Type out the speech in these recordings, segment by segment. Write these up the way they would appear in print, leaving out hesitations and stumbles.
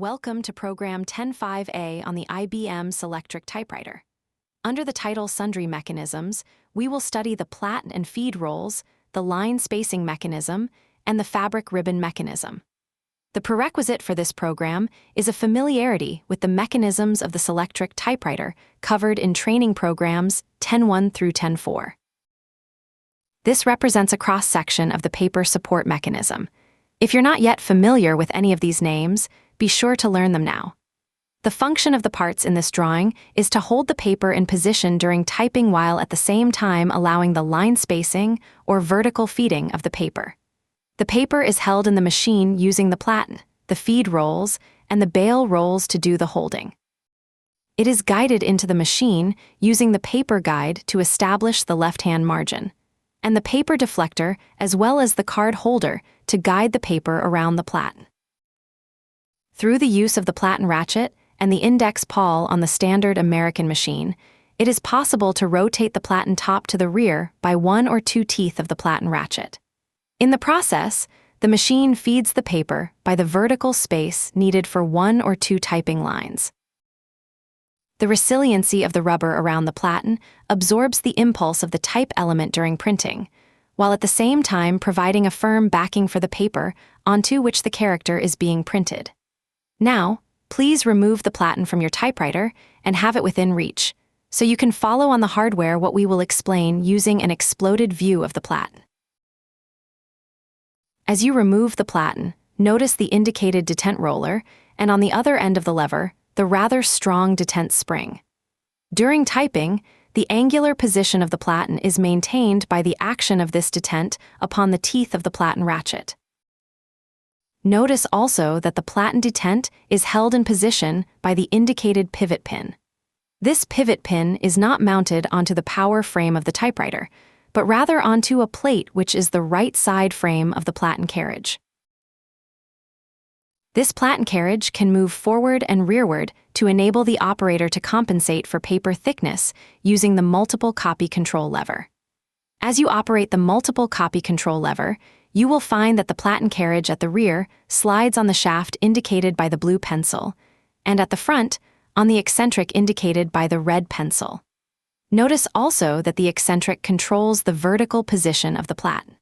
Welcome to Program 10.5a on the IBM Selectric typewriter. Under the title Sundry Mechanisms, we will study the Platen and feed rolls, the line spacing mechanism, and the fabric ribbon mechanism. The prerequisite for this program is a familiarity with the mechanisms of the Selectric typewriter covered in training programs 10.1 through 10.4. This represents a cross-section of the paper support mechanism. If you're not yet familiar with any of these names, be sure to learn them now. The function of the parts in this drawing is to hold the paper in position during typing while at the same time allowing the line spacing or vertical feeding of the paper. The paper is held in the machine using the platen, the feed rolls, and the bale rolls to do the holding. It is guided into the machine using the paper guide to establish the left-hand margin, and the paper deflector as well as the card holder to guide the paper around the platen. Through the use of the platen ratchet and the index pawl on the standard American machine, it is possible to rotate the platen top to the rear by 1 or 2 teeth of the platen ratchet. In the process, the machine feeds the paper by the vertical space needed for 1 or 2 typing lines. The resiliency of the rubber around the platen absorbs the impulse of the type element during printing, while at the same time providing a firm backing for the paper onto which the character is being printed. Now, please remove the platen from your typewriter and have it within reach, so you can follow on the hardware what we will explain using an exploded view of the platen. As you remove the platen, notice the indicated detent roller, and on the other end of the lever, the rather strong detent spring. During typing, the angular position of the platen is maintained by the action of this detent upon the teeth of the platen ratchet. Notice also that the platen detent is held in position by the indicated pivot pin. This pivot pin is not mounted onto the power frame of the typewriter, but rather onto a plate which is the right side frame of the platen carriage. This platen carriage can move forward and rearward to enable the operator to compensate for paper thickness using the multiple copy control lever. As you operate the multiple copy control lever, you will find that the platen carriage at the rear slides on the shaft indicated by the blue pencil, and at the front, on the eccentric indicated by the red pencil. Notice also that the eccentric controls the vertical position of the platen.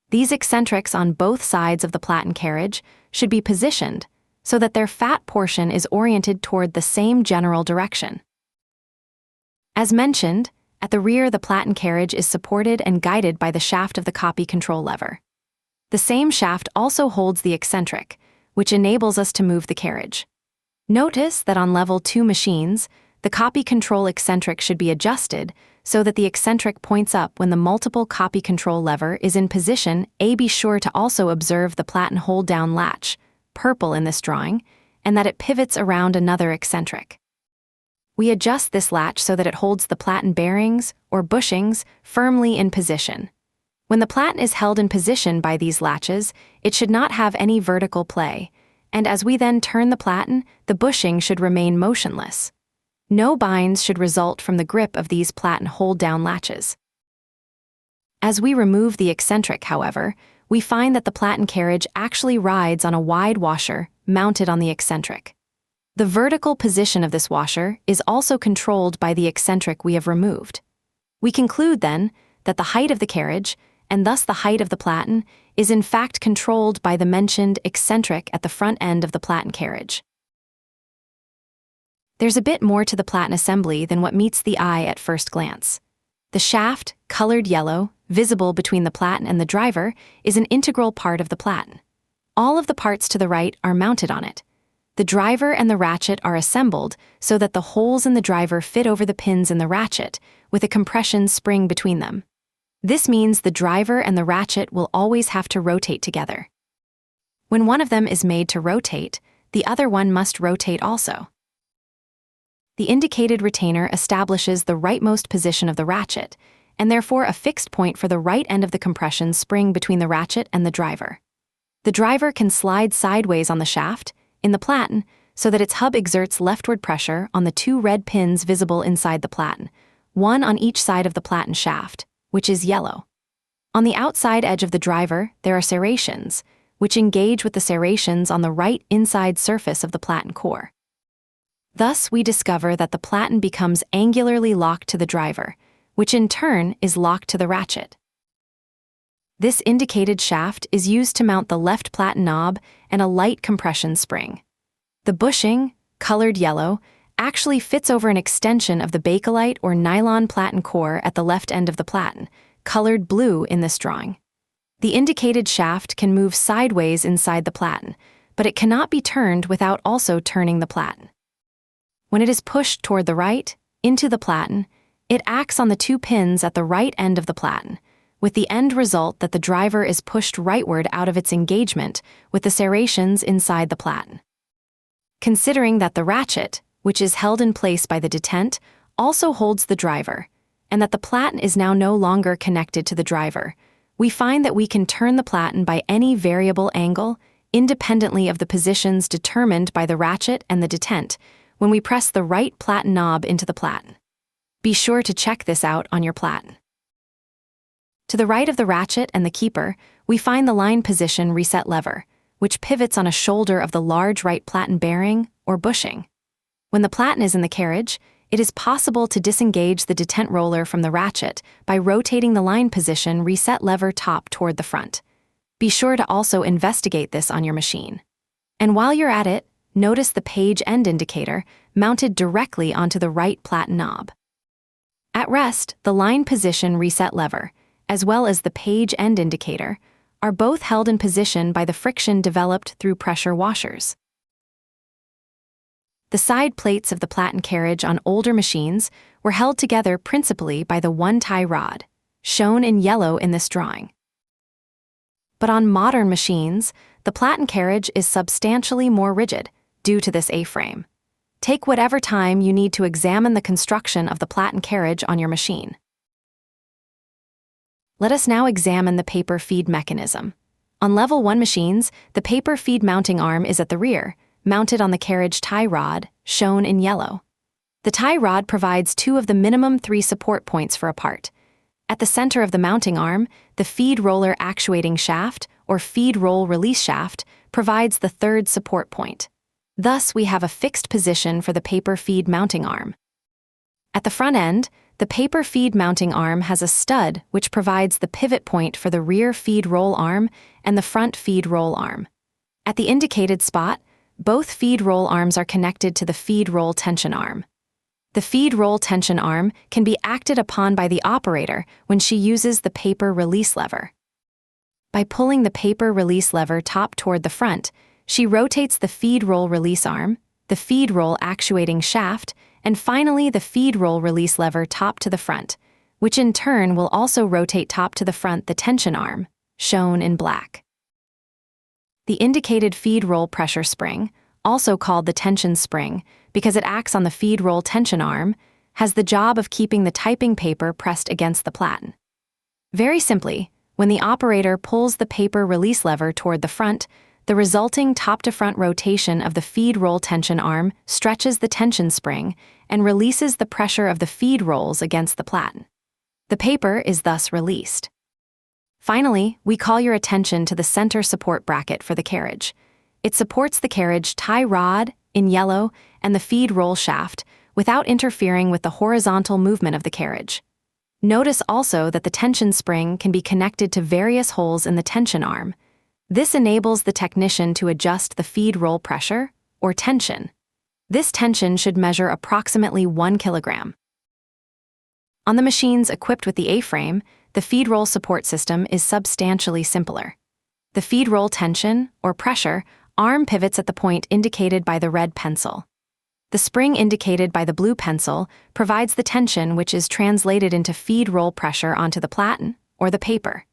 These eccentrics on both sides of the platen carriage should be positioned so that their fat portion is oriented toward the same general direction. As mentioned, at the rear the platen carriage is supported and guided by the shaft of the copy control lever. The same shaft also holds the eccentric, which enables us to move the carriage. Notice that on level 2 machines, the copy control eccentric should be adjusted so that the eccentric points up when the multiple copy control lever is in position. Be sure to also observe the platen hold-down latch, purple in this drawing, and that it pivots around another eccentric. We adjust this latch so that it holds the platen bearings, or bushings, firmly in position. When the platen is held in position by these latches, it should not have any vertical play, and as we then turn the platen, the bushing should remain motionless. No binds should result from the grip of these platen hold-down latches. As we remove the eccentric, however, we find that the platen carriage actually rides on a wide washer mounted on the eccentric. The vertical position of this washer is also controlled by the eccentric we have removed. We conclude, then, that the height of the carriage, and thus the height of the platen, is in fact controlled by the mentioned eccentric at the front end of the platen carriage. There's a bit more to the platen assembly than what meets the eye at first glance. The shaft, colored yellow, visible between the platen and the driver, is an integral part of the platen. All of the parts to the right are mounted on it. The driver and the ratchet are assembled so that the holes in the driver fit over the pins in the ratchet, with a compression spring between them. This means the driver and the ratchet will always have to rotate together. When one of them is made to rotate, the other one must rotate also. The indicated retainer establishes the rightmost position of the ratchet, and therefore a fixed point for the right end of the compression spring between the ratchet and the driver. The driver can slide sideways on the shaft, in the platen, so that its hub exerts leftward pressure on the 2 red pins visible inside the platen, one on each side of the platen shaft, which is yellow. On the outside edge of the driver, there are serrations, which engage with the serrations on the right inside surface of the Platen core. Thus, we discover that the Platen becomes angularly locked to the driver, which in turn is locked to the ratchet. This indicated shaft is used to mount the left Platen knob and a light compression spring. The bushing, colored yellow, actually fits over an extension of the Bakelite or nylon Platen core at the left end of the Platen, colored blue in this drawing. The indicated shaft can move sideways inside the Platen, but it cannot be turned without also turning the Platen. When it is pushed toward the right, into the Platen, it acts on the two pins at the right end of the Platen, with the end result that the driver is pushed rightward out of its engagement with the serrations inside the Platen. Considering that the ratchet, which is held in place by the detent, also holds the driver, and that the Platen is now no longer connected to the driver, we find that we can turn the Platen by any variable angle, independently of the positions determined by the ratchet and the detent, when we press the right Platen knob into the Platen. Be sure to check this out on your Platen. To the right of the ratchet and the keeper, we find the line position reset lever, which pivots on a shoulder of the large right Platen bearing or bushing. When the Platen is in the carriage, it is possible to disengage the detent roller from the ratchet by rotating the line position reset lever top toward the front. Be sure to also investigate this on your machine. And while you're at it, notice the page end indicator mounted directly onto the right Platen knob. At rest, the line position reset lever, as well as the page end indicator, are both held in position by the friction developed through pressure washers. The side plates of the Platen carriage on older machines were held together principally by the one-tie rod, shown in yellow in this drawing. But on modern machines, the Platen carriage is substantially more rigid due to this A-frame. Take whatever time you need to examine the construction of the Platen carriage on your machine. Let us now examine the paper feed mechanism. On level 1 machines, the paper feed mounting arm is at the rear, mounted on the carriage tie rod, shown in yellow. The tie rod provides 2 of the minimum 3 support points for a part. At the center of the mounting arm, the feed roller actuating shaft, or feed roll release shaft, provides the 3rd support point. Thus, we have a fixed position for the paper feed mounting arm. At the front end, the paper feed mounting arm has a stud which provides the pivot point for the rear feed roll arm and the front feed roll arm. At the indicated spot, both feed roll arms are connected to the feed roll tension arm. The feed roll tension arm can be acted upon by the operator when she uses the paper release lever. By pulling the paper release lever top toward the front, she rotates the feed roll release arm, the feed roll actuating shaft, and finally the feed roll release lever top to the front, which in turn will also rotate top to the front the tension arm, shown in black. The indicated feed roll pressure spring, also called the tension spring because it acts on the feed roll tension arm, has the job of keeping the typing paper pressed against the Platen. Very simply, when the operator pulls the paper release lever toward the front, the resulting top-to-front rotation of the feed roll tension arm stretches the tension spring and releases the pressure of the feed rolls against the Platen. The paper is thus released. Finally, we call your attention to the center support bracket for the carriage. It supports the carriage tie rod, in yellow, and the feed roll shaft without interfering with the horizontal movement of the carriage. Notice also that the tension spring can be connected to various holes in the tension arm. This enables the technician to adjust the feed roll pressure, or tension. This tension should measure approximately 1 kilogram. On the machines equipped with the A-frame, the feed roll support system is substantially simpler. The feed roll tension, or pressure, arm pivots at the point indicated by the red pencil. The spring indicated by the blue pencil provides the tension which is translated into feed roll pressure onto the Platen, or the paper.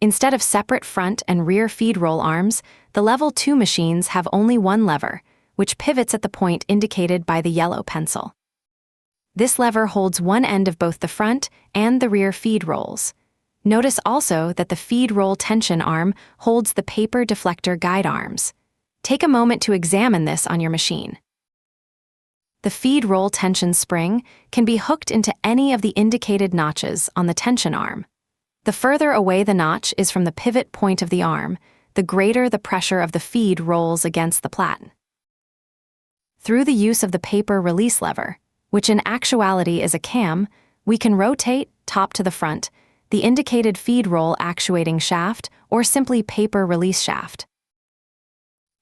Instead of separate front and rear feed roll arms, the level 2 machines have only one lever, which pivots at the point indicated by the yellow pencil. This lever holds one end of both the front and the rear feed rolls. Notice also that the feed roll tension arm holds the paper deflector guide arms. Take a moment to examine this on your machine. The feed roll tension spring can be hooked into any of the indicated notches on the tension arm. The further away the notch is from the pivot point of the arm, the greater the pressure of the feed rolls against the platen. Through the use of the paper release lever, which in actuality is a cam, we can rotate, top to the front, the indicated feed roll actuating shaft or simply paper release shaft.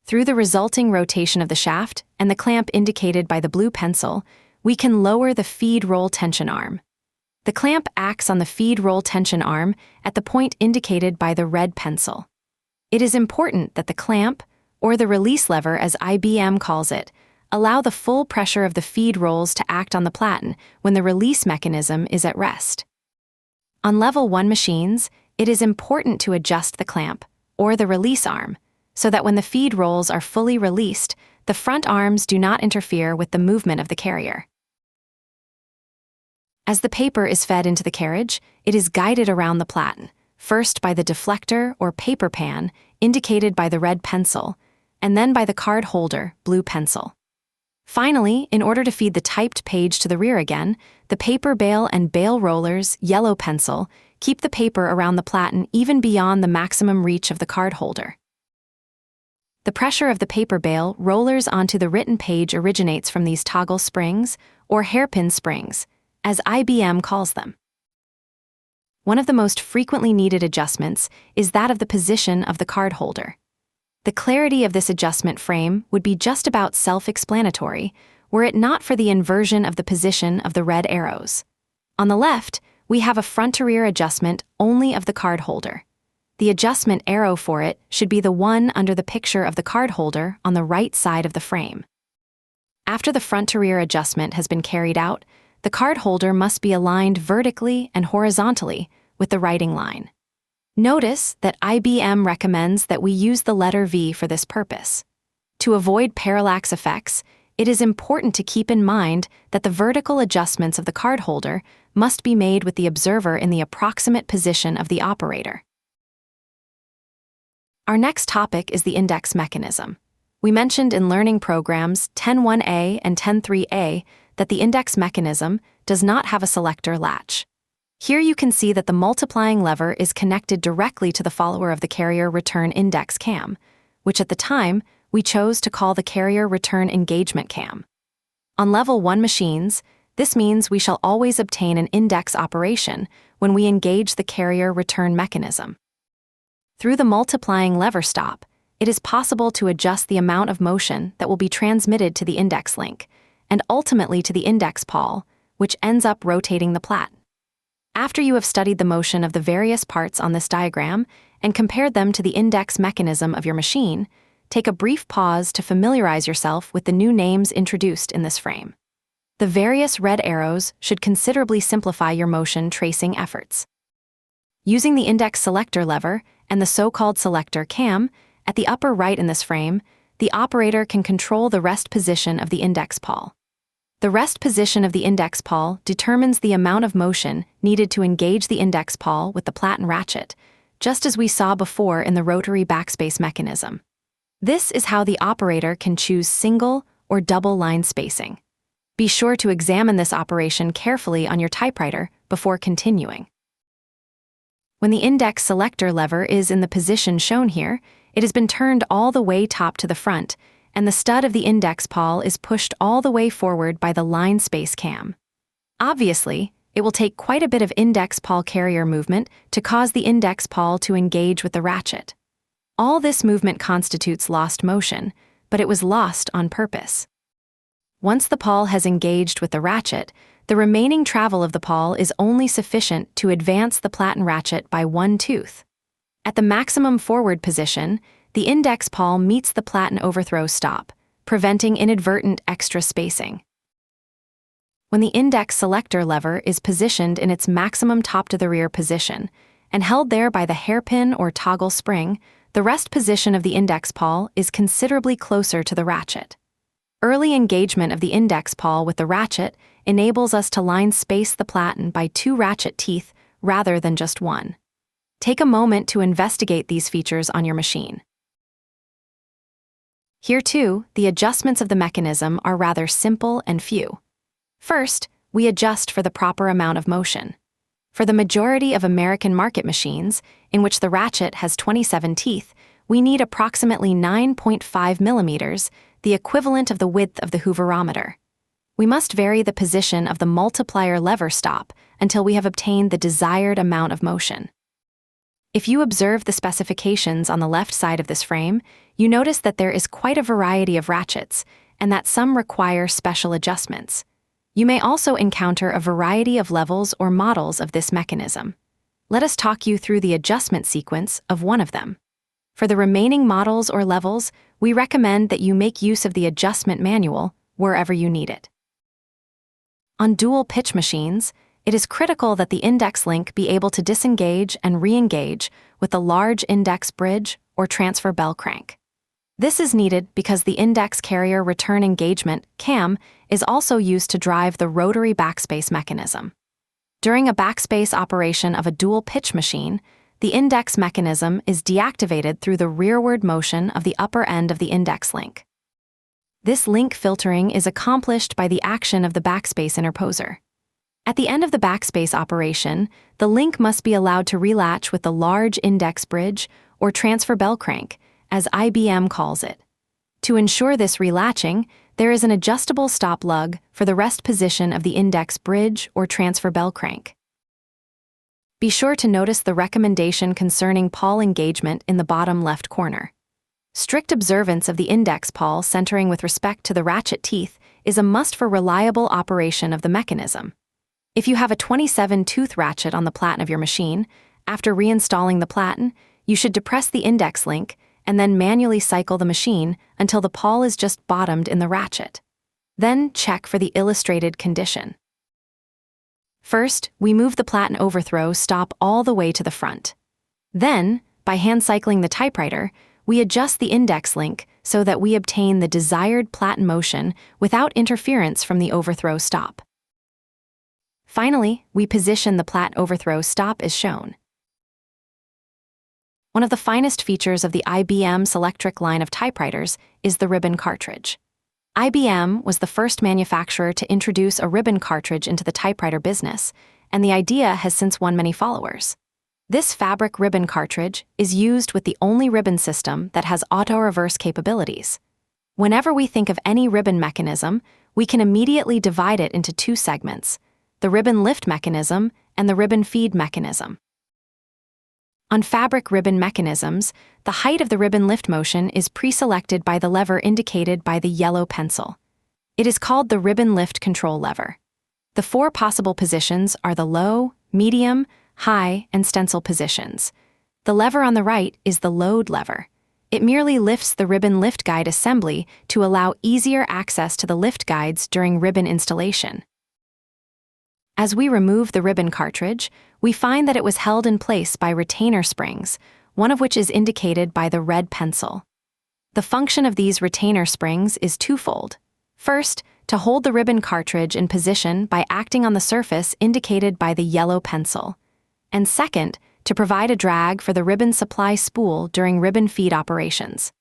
Through the resulting rotation of the shaft and the clamp indicated by the blue pencil, we can lower the feed roll tension arm. The clamp acts on the feed roll tension arm at the point indicated by the red pencil. It is important that the clamp, or the release lever as IBM calls it, allow the full pressure of the feed rolls to act on the platen when the release mechanism is at rest. On level 1 machines, it is important to adjust the clamp, or the release arm, so that when the feed rolls are fully released, the front arms do not interfere with the movement of the carrier. As the paper is fed into the carriage, it is guided around the platen, first by the deflector or paper pan, indicated by the red pencil, and then by the card holder, blue pencil. Finally, in order to feed the typed page to the rear again, the paper bale and bale rollers, yellow pencil, keep the paper around the platen even beyond the maximum reach of the card holder. The pressure of the paper bale rollers onto the written page originates from these toggle springs, or hairpin springs, as IBM calls them. One of the most frequently needed adjustments is that of the position of the card holder. The clarity of this adjustment frame would be just about self-explanatory were it not for the inversion of the position of the red arrows. On the left, we have a front-to-rear adjustment only of the card holder. The adjustment arrow for it should be the one under the picture of the card holder on the right side of the frame. After the front-to-rear adjustment has been carried out, the card holder must be aligned vertically and horizontally with the writing line. Notice that IBM recommends that we use the letter V for this purpose. To avoid parallax effects, it is important to keep in mind that the vertical adjustments of the card holder must be made with the observer in the approximate position of the operator. Our next topic is the index mechanism. We mentioned in learning programs 10.1a and 10.3a that the index mechanism does not have a selector latch. Here you can see that the multiplying lever is connected directly to the follower of the carrier return index cam, which at the time we chose to call the carrier return engagement cam. On level 1 machines, this means we shall always obtain an index operation when we engage the carrier return mechanism. Through the multiplying lever stop, it is possible to adjust the amount of motion that will be transmitted to the index link, and ultimately to the index pawl, which ends up rotating the platen. After you have studied the motion of the various parts on this diagram and compared them to the index mechanism of your machine, take a brief pause to familiarize yourself with the new names introduced in this frame. The various red arrows should considerably simplify your motion tracing efforts. Using the index selector lever and the so-called selector cam, at the upper right in this frame, the operator can control the rest position of the index pawl. The rest position of the index pawl determines the amount of motion needed to engage the index pawl with the platen ratchet, just as we saw before in the rotary backspace mechanism. This is how the operator can choose single or double line spacing. Be sure to examine this operation carefully on your typewriter before continuing. When the index selector lever is in the position shown here, it has been turned all the way top to the front, and the stud of the index pawl is pushed all the way forward by the line space cam. Obviously, it will take quite a bit of index pawl carrier movement to cause the index pawl to engage with the ratchet. All this movement constitutes lost motion, but it was lost on purpose. Once the pawl has engaged with the ratchet, the remaining travel of the pawl is only sufficient to advance the platen ratchet by 1 tooth. At the maximum forward position, the index pawl meets the platen overthrow stop, preventing inadvertent extra spacing. When the index selector lever is positioned in its maximum top-to-the-rear position and held there by the hairpin or toggle spring, the rest position of the index pawl is considerably closer to the ratchet. Early engagement of the index pawl with the ratchet enables us to line space the platen by 2 ratchet teeth rather than just 1. Take a moment to investigate these features on your machine. Here too, the adjustments of the mechanism are rather simple and few. First, we adjust for the proper amount of motion. For the majority of American market machines, in which the ratchet has 27 teeth, we need approximately 9.5 millimeters, the equivalent of the width of the hooverometer. We must vary the position of the multiplier lever stop until we have obtained the desired amount of motion. If you observe the specifications on the left side of this frame, you notice that there is quite a variety of ratchets, and that some require special adjustments. You may also encounter a variety of levels or models of this mechanism. Let us talk you through the adjustment sequence of one of them. For the remaining models or levels, we recommend that you make use of the adjustment manual wherever you need it. On dual pitch machines, it is critical that the index link be able to disengage and re-engage with the large index bridge or transfer bell crank. This is needed because the index carrier return engagement, CAM, is also used to drive the rotary backspace mechanism. During a backspace operation of a dual pitch machine, the index mechanism is deactivated through the rearward motion of the upper end of the index link. This link filtering is accomplished by the action of the backspace interposer. At the end of the backspace operation, the link must be allowed to relatch with the large index bridge or transfer bell crank, as IBM calls it. To ensure this relatching, there is an adjustable stop lug for the rest position of the index bridge or transfer bell crank. Be sure to notice the recommendation concerning pawl engagement in the bottom left corner. Strict observance of the index pawl centering with respect to the ratchet teeth is a must for reliable operation of the mechanism. If you have a 27-tooth ratchet on the Platen of your machine, after reinstalling the Platen, you should depress the index link and then manually cycle the machine until the pawl is just bottomed in the ratchet. Then check for the illustrated condition. First, we move the Platen overthrow stop all the way to the front. Then, by hand cycling the typewriter, we adjust the index link so that we obtain the desired Platen motion without interference from the overthrow stop. Finally, we position the Platen overthrow stop as shown. One of the finest features of the IBM Selectric line of typewriters is the ribbon cartridge. IBM was the first manufacturer to introduce a ribbon cartridge into the typewriter business, and the idea has since won many followers. This fabric ribbon cartridge is used with the only ribbon system that has auto-reverse capabilities. Whenever we think of any ribbon mechanism, we can immediately divide it into two segments: the ribbon lift mechanism and the ribbon feed mechanism. On fabric ribbon mechanisms, the height of the ribbon lift motion is pre-selected by the lever indicated by the yellow pencil. It is called the ribbon lift control lever. The four possible positions are the low, medium, high, and stencil positions. The lever on the right is the load lever. It merely lifts the ribbon lift guide assembly to allow easier access to the lift guides during ribbon installation. As we remove the ribbon cartridge, we find that it was held in place by retainer springs, one of which is indicated by the red pencil. The function of these retainer springs is twofold. First, to hold the ribbon cartridge in position by acting on the surface indicated by the yellow pencil. And second, to provide a drag for the ribbon supply spool during ribbon feed operations.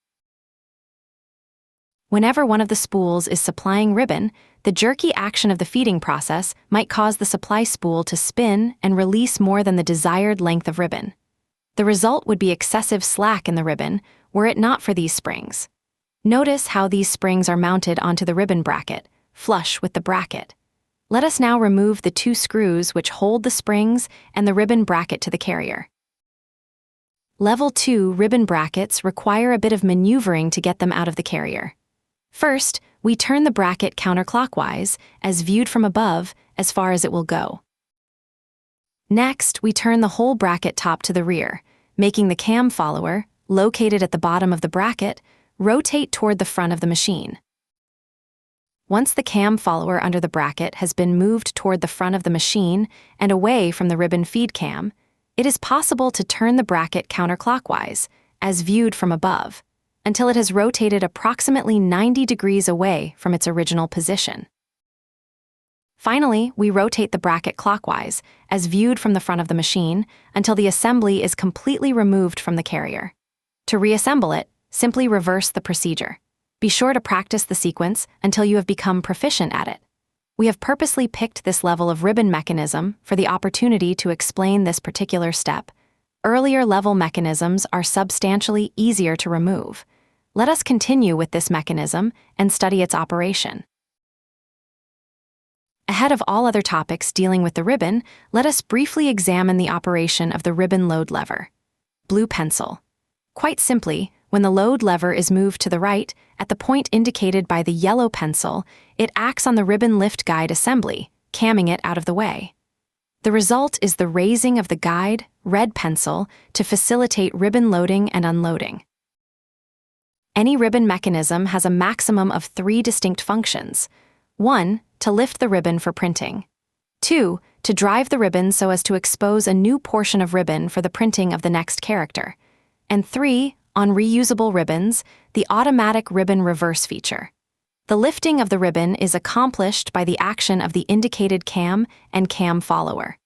Whenever one of the spools is supplying ribbon, the jerky action of the feeding process might cause the supply spool to spin and release more than the desired length of ribbon. The result would be excessive slack in the ribbon were it not for these springs. Notice how these springs are mounted onto the ribbon bracket, flush with the bracket. Let us now remove the two screws which hold the springs and the ribbon bracket to the carrier. Level 2 ribbon brackets require a bit of maneuvering to get them out of the carrier. First, we turn the bracket counterclockwise, as viewed from above, as far as it will go. Next, we turn the whole bracket top to the rear, making the cam follower, located at the bottom of the bracket, rotate toward the front of the machine. Once the cam follower under the bracket has been moved toward the front of the machine and away from the ribbon feed cam, it is possible to turn the bracket counterclockwise, as viewed from above, until it has rotated approximately 90 degrees away from its original position. Finally, we rotate the bracket clockwise, as viewed from the front of the machine, until the assembly is completely removed from the carrier. To reassemble it, simply reverse the procedure. Be sure to practice the sequence until you have become proficient at it. We have purposely picked this level of ribbon mechanism for the opportunity to explain this particular step. earlier level mechanisms are substantially easier to remove. Let us continue with this mechanism and study its operation. Ahead of all other topics dealing with the ribbon, let us briefly examine the operation of the ribbon load lever. Blue pencil. Quite simply, when the load lever is moved to the right, at the point indicated by the yellow pencil, it acts on the ribbon lift guide assembly, camming it out of the way. The result is the raising of the guide, red pencil, to facilitate ribbon loading and unloading. Any ribbon mechanism has a maximum of 3 distinct functions. 1. To lift the ribbon for printing. 2. To drive the ribbon so as to expose a new portion of ribbon for the printing of the next character. And 3. On reusable ribbons, the automatic ribbon reverse feature. The lifting of the ribbon is accomplished by the action of the indicated cam and cam follower.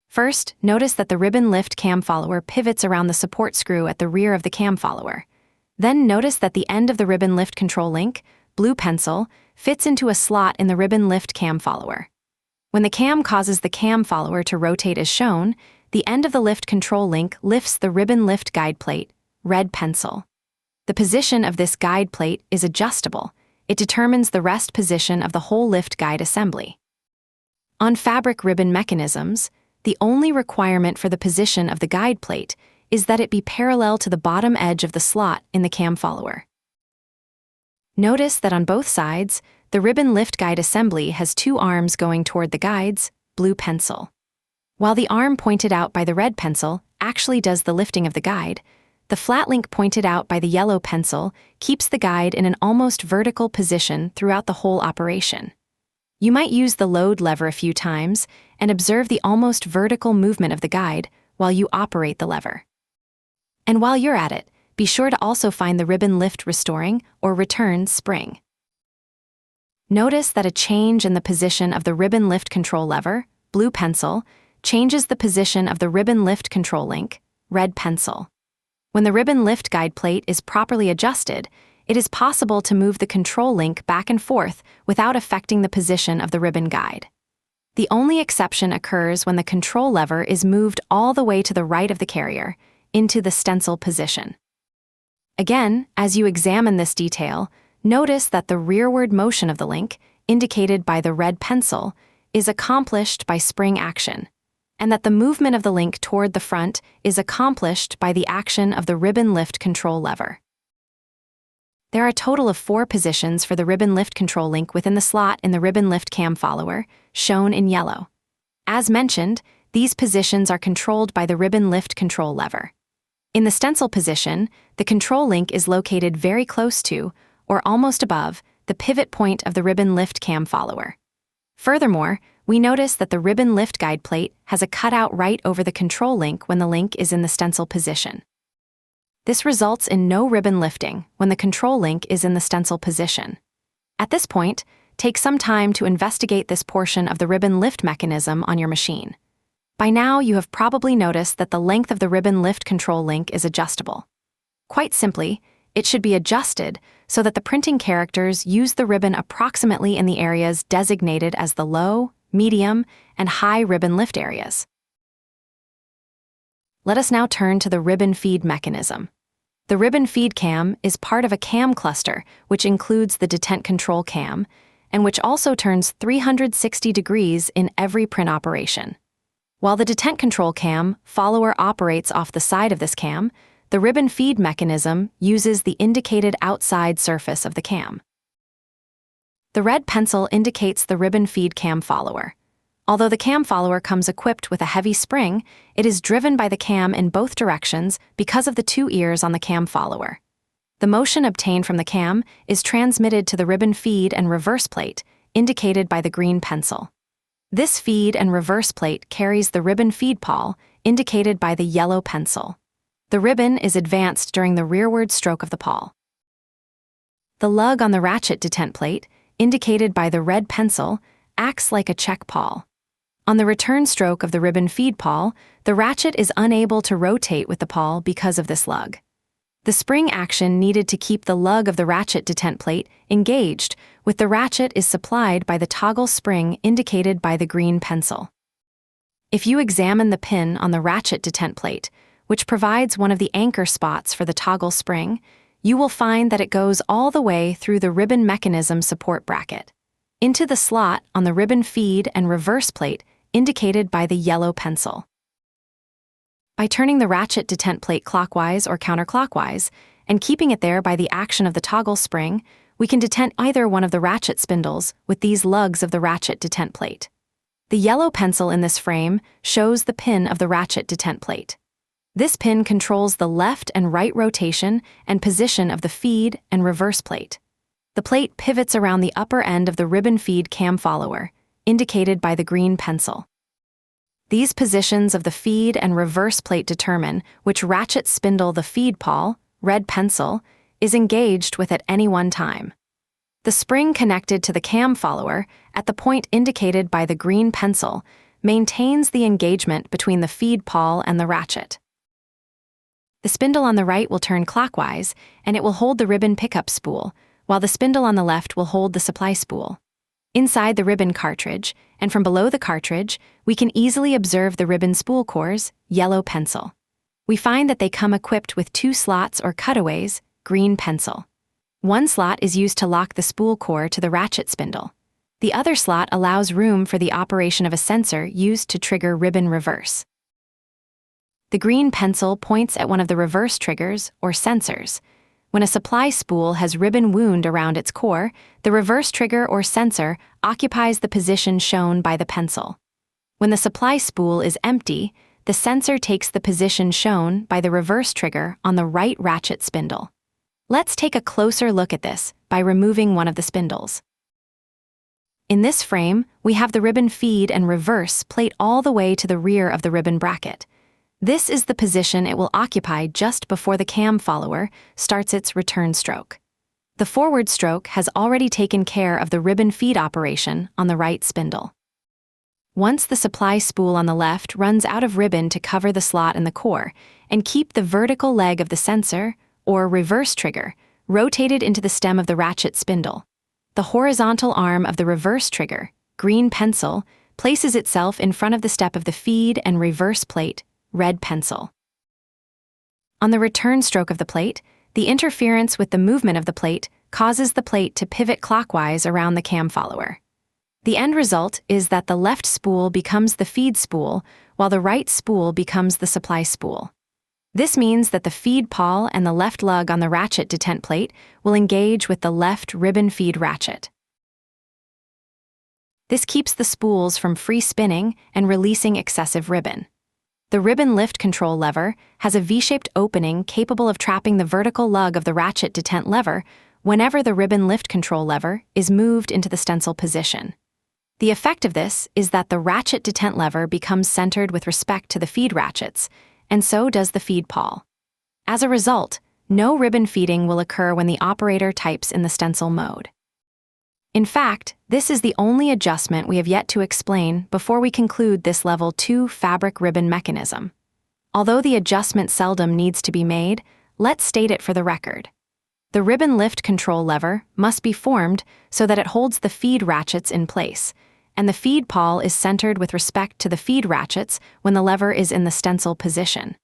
First, notice that the ribbon lift cam follower pivots around the support screw at the rear of the cam follower. Then notice that the end of the ribbon lift control link, blue pencil, fits into a slot in the ribbon lift cam follower. When the cam causes the cam follower to rotate as shown, the end of the lift control link lifts the ribbon lift guide plate, red pencil. The position of this guide plate is adjustable. It determines the rest position of the whole lift guide assembly. On fabric ribbon mechanisms, the only requirement for the position of the guide plate is that it be parallel to the bottom edge of the slot in the cam follower. Notice that on both sides, the ribbon lift guide assembly has 2 arms going toward the guides, blue pencil. While the arm pointed out by the red pencil actually does the lifting of the guide, the flat link pointed out by the yellow pencil keeps the guide in an almost vertical position throughout the whole operation. You might use the load lever a few times and observe the almost vertical movement of the guide while you operate the lever. And while you're at it, be sure to also find the ribbon lift restoring or return spring. Notice that a change in the position of the ribbon lift control lever, blue pencil, changes the position of the ribbon lift control link, red pencil. When the ribbon lift guide plate is properly adjusted, it is possible to move the control link back and forth without affecting the position of the ribbon guide. The only exception occurs when the control lever is moved all the way to the right of the carrier, into the stencil position. Again, as you examine this detail, notice that the rearward motion of the link, indicated by the red pencil, is accomplished by spring action, and that the movement of the link toward the front is accomplished by the action of the ribbon lift control lever. There are a total of 4 positions for the ribbon lift control link within the slot in the ribbon lift cam follower, shown in yellow. As mentioned, these positions are controlled by the ribbon lift control lever. In the stencil position, the control link is located very close to, or almost above, the pivot point of the ribbon lift cam follower. Furthermore, we notice that the ribbon lift guide plate has a cutout right over the control link when the link is in the stencil position. This results in no ribbon lifting when the control link is in the stencil position. At this point, take some time to investigate this portion of the ribbon lift mechanism on your machine. By now, you have probably noticed that the length of the ribbon lift control link is adjustable. Quite simply, it should be adjusted so that the printing characters use the ribbon approximately in the areas designated as the low, medium, and high ribbon lift areas. Let us now turn to the ribbon feed mechanism. The ribbon feed cam is part of a cam cluster which includes the detent control cam, and which also turns 360 degrees in every print operation. While the detent control cam follower operates off the side of this cam, the ribbon feed mechanism uses the indicated outside surface of the cam. The red pencil indicates the ribbon feed cam follower. Although the cam follower comes equipped with a heavy spring, it is driven by the cam in both directions because of the 2 ears on the cam follower. The motion obtained from the cam is transmitted to the ribbon feed and reverse plate, indicated by the green pencil. This feed and reverse plate carries the ribbon feed pawl, indicated by the yellow pencil. The ribbon is advanced during the rearward stroke of the pawl. The lug on the ratchet detent plate, indicated by the red pencil, acts like a check pawl. On the return stroke of the ribbon feed pawl, the ratchet is unable to rotate with the pawl because of this lug. The spring action needed to keep the lug of the ratchet detent plate engaged with the ratchet is supplied by the toggle spring indicated by the green pencil. If you examine the pin on the ratchet detent plate, which provides one of the anchor spots for the toggle spring, you will find that it goes all the way through the ribbon mechanism support bracket, into the slot on the ribbon feed and reverse plate indicated by the yellow pencil. By turning the ratchet detent plate clockwise or counterclockwise, and keeping it there by the action of the toggle spring, we can detent either one of the ratchet spindles with these lugs of the ratchet detent plate. The yellow pencil in this frame shows the pin of the ratchet detent plate. This pin controls the left and right rotation and position of the feed and reverse plate. The plate pivots around the upper end of the ribbon feed cam follower, indicated by the green pencil. These positions of the feed and reverse plate determine which ratchet spindle the feed pawl, red pencil, is engaged with at any one time. The spring connected to the cam follower, at the point indicated by the green pencil, maintains the engagement between the feed pawl and the ratchet. The spindle on the right will turn clockwise, and it will hold the ribbon pickup spool, while the spindle on the left will hold the supply spool. Inside the ribbon cartridge, and from below the cartridge, we can easily observe the ribbon spool cores, yellow pencil. We find that they come equipped with 2 slots or cutaways, green pencil. One slot is used to lock the spool core to the ratchet spindle. The other slot allows room for the operation of a sensor used to trigger ribbon reverse. The green pencil points at one of the reverse triggers, or sensors. When a supply spool has ribbon wound around its core, the reverse trigger or sensor occupies the position shown by the pencil. When the supply spool is empty, the sensor takes the position shown by the reverse trigger on the right ratchet spindle. Let's take a closer look at this by removing one of the spindles. In this frame, we have the ribbon feed and reverse plate all the way to the rear of the ribbon bracket. This is the position it will occupy just before the cam follower starts its return stroke. The forward stroke has already taken care of the ribbon feed operation on the right spindle. Once the supply spool on the left runs out of ribbon to cover the slot in the core and keep the vertical leg of the sensor, or reverse trigger, rotated into the stem of the ratchet spindle, the horizontal arm of the reverse trigger, green pencil, places itself in front of the step of the feed and reverse plate, red pencil. On the return stroke of the plate, the interference with the movement of the plate causes the plate to pivot clockwise around the cam follower. The end result is that the left spool becomes the feed spool, while the right spool becomes the supply spool. This means that the feed pawl and the left lug on the ratchet detent plate will engage with the left ribbon feed ratchet. This keeps the spools from free spinning and releasing excessive ribbon. The ribbon lift control lever has a V-shaped opening capable of trapping the vertical lug of the ratchet detent lever whenever the ribbon lift control lever is moved into the stencil position. The effect of this is that the ratchet detent lever becomes centered with respect to the feed ratchets, and so does the feed pawl. As a result, no ribbon feeding will occur when the operator types in the stencil mode. In fact, this is the only adjustment we have yet to explain before we conclude this Level 2 fabric ribbon mechanism. Although the adjustment seldom needs to be made, let's state it for the record. The ribbon lift control lever must be formed so that it holds the feed ratchets in place, and the feed pawl is centered with respect to the feed ratchets when the lever is in the stencil position.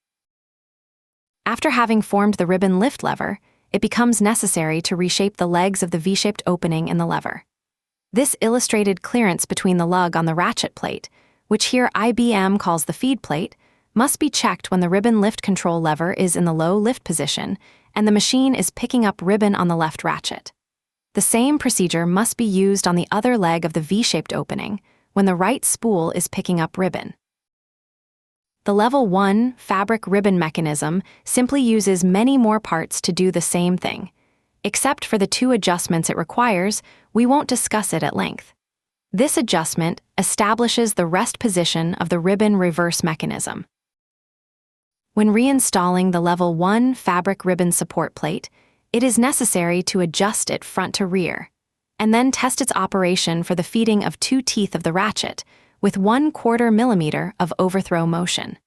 After having formed the ribbon lift lever, it becomes necessary to reshape the legs of the V-shaped opening in the lever. This illustrated clearance between the lug on the ratchet plate, which here IBM calls the feed plate, must be checked when the ribbon lift control lever is in the low lift position and the machine is picking up ribbon on the left ratchet. The same procedure must be used on the other leg of the V-shaped opening when the right spool is picking up ribbon. The Level 1 fabric ribbon mechanism simply uses many more parts to do the same thing. Except for the 2 adjustments it requires, we won't discuss it at length. This adjustment establishes the rest position of the ribbon reverse mechanism. When reinstalling the Level 1 fabric ribbon support plate, it is necessary to adjust it front to rear, and then test its operation for the feeding of 2 teeth of the ratchet, with 1/4 millimeter of overthrow motion.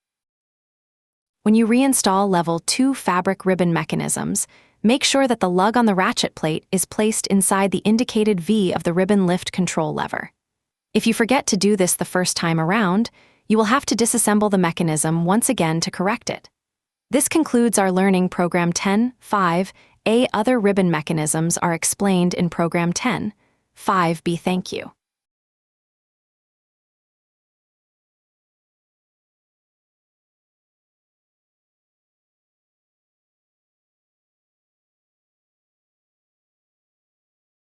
When you reinstall Level 2 fabric ribbon mechanisms, make sure that the lug on the ratchet plate is placed inside the indicated V of the ribbon lift control lever. If you forget to do this the first time around, You will have to disassemble the mechanism once again to correct it. This concludes our learning Program 10.5a. Other ribbon mechanisms are explained in Program 10.5b. Thank you.